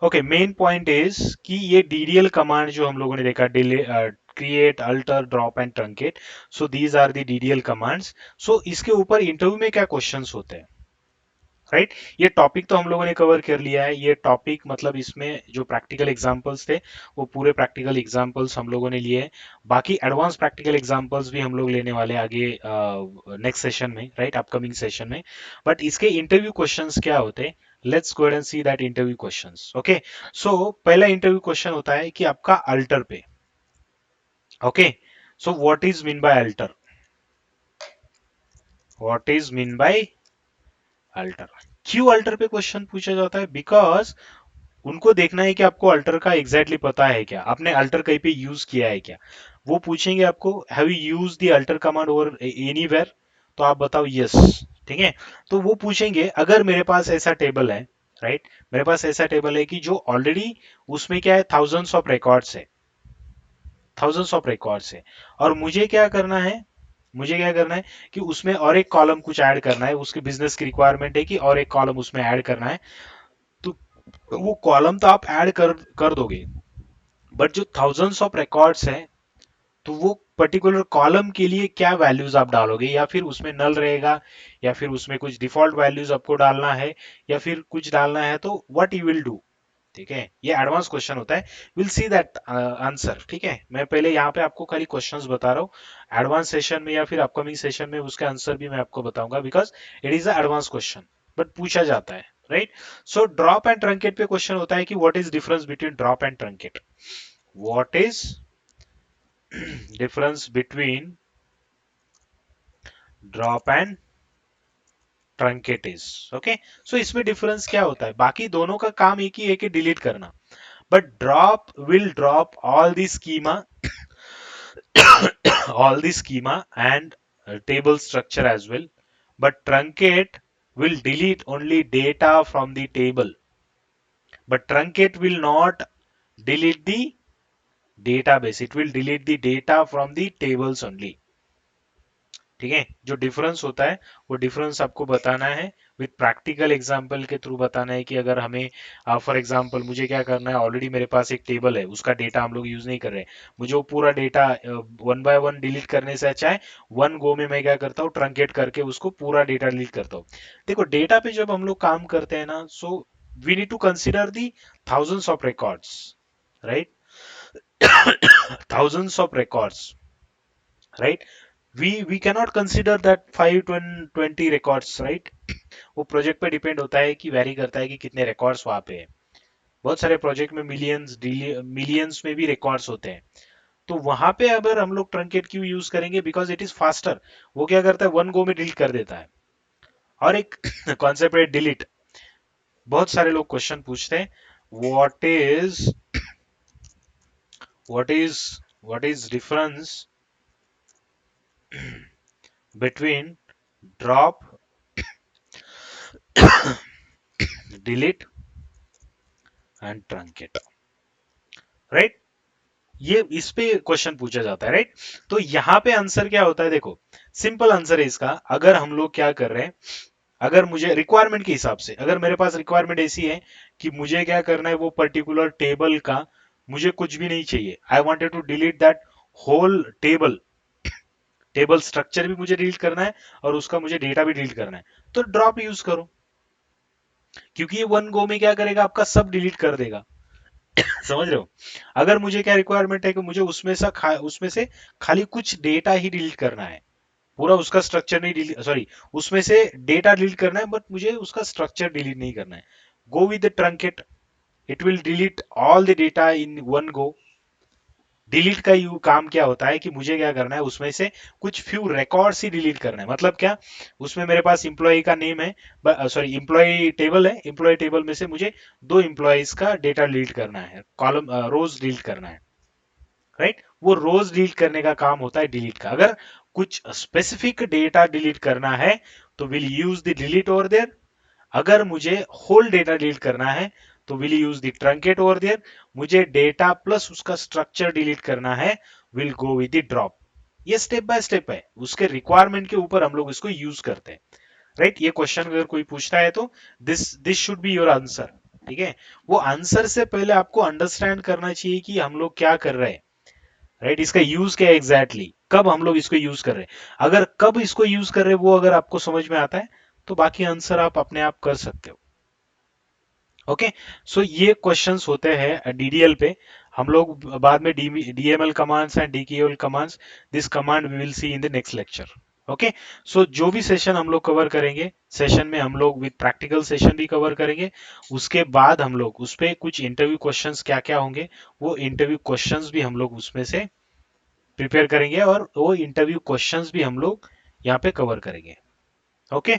Okay, main point is कि ये DDL command जो हम लोगों ने देखा, create, alter, drop and truncate, so these are the DDL commands. So इसके ऊपर इंटरव्यू में क्या क्वेश्चंस होते हैं, राइट? ये टॉपिक तो हम लोगों ने कवर कर लिया है। ये टॉपिक मतलब इसमें जो प्रैक्टिकल एग्जांपल्स थे वो पूरे प्रैक्टिकल एग्जांपल्स हम लोगों ने लिए हैं। बाकी एडवांस प्रैक्टिकल एग्जांपल्स भी हम लोग लेने वाले हैं आगे नेक्स्ट सेशन में, राइट, अपकमिंग सेशन में। बट इसके इंटरव्यू क्वेश्चंस क्या होते हैं, let's go and see that interview questions. Okay, so पहला इंटरव्यू क्वेश्चन होता है कि आपका अल्टर पे। Okay, so what is mean by alter, what is mean by alter? क्यों अल्टर पे क्वेश्चन पूछा जाता है? बिकॉज उनको देखना है कि आपको अल्टर का एग्जैक्टली पता है क्या, आपने अल्टर कहीं पे यूज किया है क्या। वो पूछेंगे आपको, have you use the alter command over anywhere, तो आप बताओ यस। ठीक है, तो वो पूछेंगे अगर मेरे पास ऐसा टेबल है, राइट, मेरे पास ऐसा टेबल है कि जो ऑलरेडी उसमें क्या है, थाउजेंड्स ऑफ रिकॉर्ड्स है, थाउजेंड्स ऑफ रिकॉर्ड्स है, और मुझे क्या करना है, मुझे क्या करना है कि उसमें और एक कॉलम कुछ ऐड करना है, उसके बिजनेस की रिक्वायरमेंट है कि और एक कॉलम उसमें ऐड करना है। तो वो कॉलम तो आप ऐड कर दोगे, बट जो थाउजेंड्स ऑफ रिकॉर्ड्स हैं, तो वो पर्टिकुलर कॉलम के लिए क्या वैल्यूज आप डालोगे, या फिर उसमें नल रहेगा, या फिर उसमें कुछ डिफॉल्ट वैल्यूज आपको डालना है, या फिर कुछ डालना है, तो व्हाट यू विल डू? ठीक है, ये एडवांस क्वेश्चन होता है, विल सी दैट आंसर। ठीक है, मैं पहले यहाँ पे आपको खाली क्वेश्चंस बता रहा हूँ, एडवांस सेशन में या फिर अपकमिंग सेशन में उसका आंसर भी मैं आपको बताऊंगा, because it is advance question, but पूछा जाता है, right? So drop and truncate पे क्वेश्चन होता है कि what is difference between drop and truncate, what is difference between drop and truncate is. Okay, so इसमें डिफरेंस क्या होता है, बाकी दोनों का काम एक ही है कि डिलीट करना, but drop will drop all the schema and table structure as well, but truncate will delete only data from the table, but truncate will not delete the database, it will delete the data from the tables only। ठीक है, जो difference होता है वो difference आपको बताना है with practical example के थ्रू बताना है कि अगर हमें फॉर एग्जांपल मुझे क्या करना है, ऑलरेडी मेरे पास एक टेबल है, उसका डेटा हम लोग यूज नहीं कर रहे, मुझे वो पूरा data one by one delete करने से अच्छा है वन गो में मैं क्या करता हूँ, ट्रंकेट करके उसको पूरा डेटा डिलीट करता हूँ। देखो, डेटा पे जब हम लोग काम करते हैं ना, so we need to consider the thousands of records, right, thousands of records, right? We cannot consider that 520 records, right? वो प्रोजेक्ट पे डिपेंड होता है कि वैरी करता है कि कितने रिकॉर्ड्स वहां पे है। बहुत सारे प्रोजेक्ट में मिलियंस मिलियंस में भी रिकॉर्ड्स होते हैं, तो वहां पे अगर हम लोग ट्रंकेट क्यों यूज करेंगे, बिकॉज इट इज फास्टर। वो क्या करता है, वन गो में डिलीट कर देता है। और एक कॉन्सेप्ट है डिलीट, बहुत सारे लोग क्वेश्चन पूछते हैं, what is what is what is difference between drop, delete and truncate, right? ये इस पे क्वेश्चन पूछा जाता है, राइट? तो यहां पे आंसर क्या होता है, देखो, सिंपल आंसर है इसका। अगर हम लोग क्या कर रहे हैं, अगर मुझे रिक्वायरमेंट के हिसाब से, अगर मेरे पास रिक्वायरमेंट ऐसी है कि मुझे क्या करना है, वो पर्टिकुलर टेबल का मुझे कुछ भी नहीं चाहिए, I wanted to delete that whole table, table structure भी मुझे डिलीट करना है और उसका मुझे डेटा भी डिलीट करना है, तो ड्रॉप यूज करो, क्योंकि ये वन गो में क्या करेगा, आपका सब डिलीट कर देगा। समझ रहे हो? अगर मुझे क्या रिक्वायरमेंट है कि मुझे उसमें से खाली कुछ डेटा ही डिलीट करना है, पूरा उसका स्ट्रक्चर नहीं डिलीट, सॉरी, उसमें से डेटा डिलीट करना है बट मुझे उसका स्ट्रक्चर डिलीट नहीं करना है, गो with the truncate, it will delete all the data in one go. Delete का यू काम क्या होता है कि मुझे क्या करना है, उसमें से कुछ फ्यू रिकॉर्ड्स ही डिलीट करना है। मतलब क्या, उसमें मेरे पास इंप्लॉय का नेम है, सॉरी, इंप्लॉय टेबल है, इंप्लॉय टेबल में से मुझे दो इंप्लॉयज का डेटा डिलीट करना है, कॉलम रोज डिलीट करना है, राइट? वो रोज डिलीट करने का काम होता है डिलीट का। अगर कुछ स्पेसिफिक डेटा डिलीट करना है तो will use the delete over there, अगर मुझे होल डेटा डिलीट करना है तो will use the truncate over there, मुझे डेटा प्लस उसका स्ट्रक्चर डिलीट करना है, will go with the drop. ये स्टेप बाय स्टेप है, उसके रिक्वायरमेंट के ऊपर हम लोग इसको यूज करते हैं, राइट? ये क्वेश्चन अगर कोई पूछता है तो this this should be your answer. ठीक है, वो आंसर से पहले आपको अंडरस्टैंड करना चाहिए कि हम लोग क्या कर रहे हैं, राइट, इसका यूज क्या है एग्जैक्टली exactly, कब हम लोग इसको यूज कर रहे हैं। अगर कब इसको यूज कर रहे हैं वो अगर आपको समझ में आता है तो बाकी आंसर आप अपने आप कर सकते हो। ओके, सो ये क्वेश्चंस होते हैं डीडीएल पे। हम लोग बाद में DML commands and DKL commands, this command we will see in the next lecture. Okay, so जो भी सेशन हम लोग कवर करेंगे, सेशन में हम लोग विद प्रैक्टिकल सेशन भी कवर करेंगे। उसके बाद हम लोग उस पे कुछ इंटरव्यू क्वेश्चंस क्या क्या होंगे, वो इंटरव्यू क्वेश्चंस भी हम लोग उसमें से प्रिपेयर करेंगे और वो इंटरव्यू क्वेश्चंस भी हम लोग यहाँ पे कवर करेंगे। ओके,